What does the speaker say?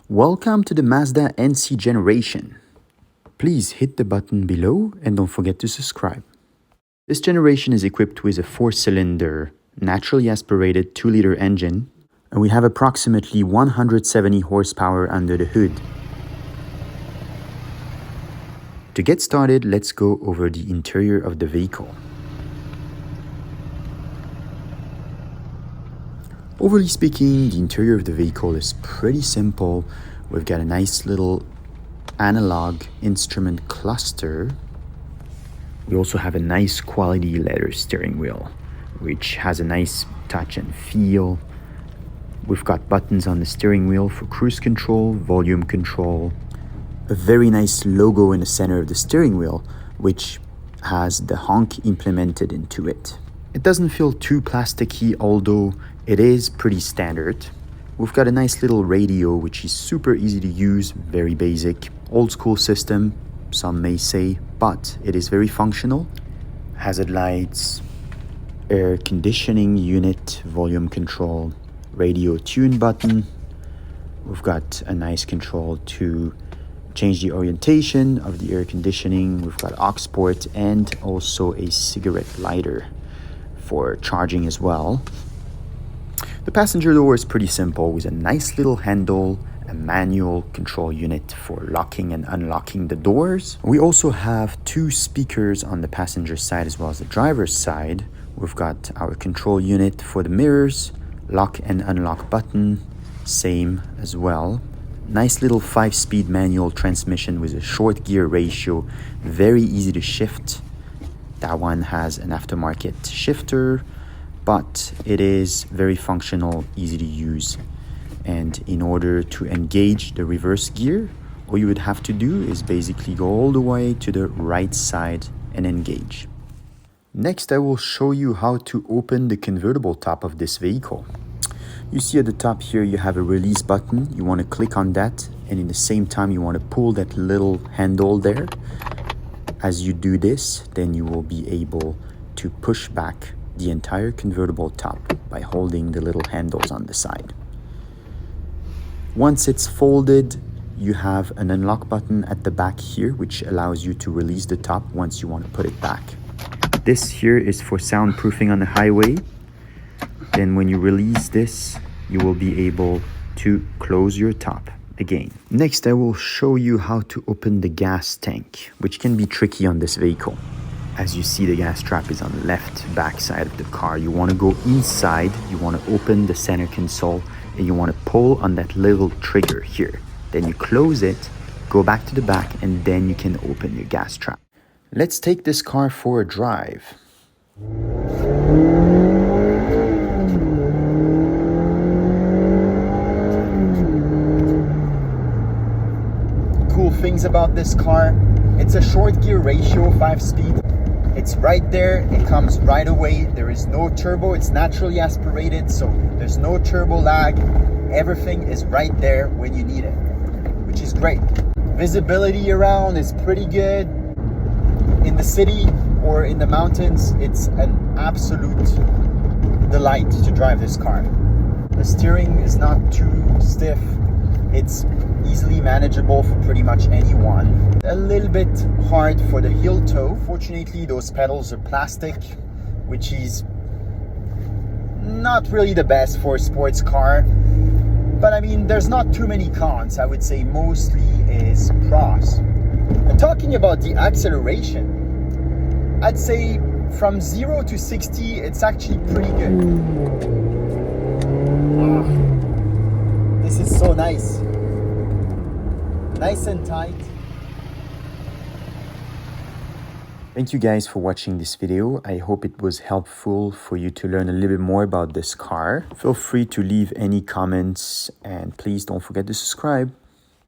Welcome to the Mazda NC generation. Please hit the button below and don't forget to subscribe. This generation is equipped with a 4-cylinder, naturally aspirated 2-liter engine, and we have approximately 170 horsepower under the hood. To get started, let's go over the interior of the vehicle. Overly speaking, the interior of the vehicle is pretty simple. We've got a nice little analog instrument cluster. We also have a nice quality leather steering wheel, which has a nice touch and feel. We've got buttons on the steering wheel for cruise control, volume control. A very nice logo in the center of the steering wheel, which has the honk implemented into it. It doesn't feel too plasticky, although it is pretty standard. We've got a nice little radio, which is super easy to use, very basic. Old school system, some may say, but it is very functional. Hazard lights, air conditioning unit, volume control, radio tune button. We've got a nice control to change the orientation of the air conditioning. We've got aux port and also a cigarette lighter for charging as well. The passenger door is pretty simple with a nice little handle, a manual control unit for locking and unlocking the doors. We also have 2 speakers on the passenger side as well as the driver's side. We've got our control unit for the mirrors, lock and unlock button, same as well. Nice little 5-speed manual transmission with a short gear ratio, very easy to shift. That one has an aftermarket shifter, but it is very functional, easy to use. And in order to engage the reverse gear, all you would have to do is basically go all the way to the right side and engage. Next, I will show you how to open the convertible top of this vehicle. You see at the top here, you have a release button. You want to click on that, and in the same time, you want to pull that little handle there. As you do this, then you will be able to push back the entire convertible top by holding the little handles on the side. Once it's folded, you have an unlock button at the back here, which allows you to release the top once you want to put it back. This here is for soundproofing on the highway. Then when you release this, you will be able to close your top again. Next, I will show you how to open the gas tank, which can be tricky on this vehicle. As you see, the gas trap is on the left back side of the car. You want to go inside, you want to open the center console, and you want to pull on that little trigger here. Then you close it, go back to the back, and then you can open your gas trap. Let's take this car for a drive. Cool things about this car, it's a short gear ratio, 5-speed. It's right there, it comes right away. There is no turbo, it's naturally aspirated, so there's no turbo lag. Everything is right there when you need it, which is great. Visibility around is pretty good. In the city or in the mountains, it's an absolute delight to drive this car. The steering is not too stiff. It's easily manageable for pretty much anyone. A little bit hard for the heel toe. Fortunately, those pedals are plastic, which is not really the best for a sports car. But I mean, there's not too many cons. I would say mostly is pros. And talking about the acceleration, I'd say from 0 to 60, it's actually pretty good. This is so nice. Nice and tight. Thank you guys for watching this video. I hope it was helpful for you to learn a little bit more about this car. Feel free to leave any comments and please don't forget to subscribe.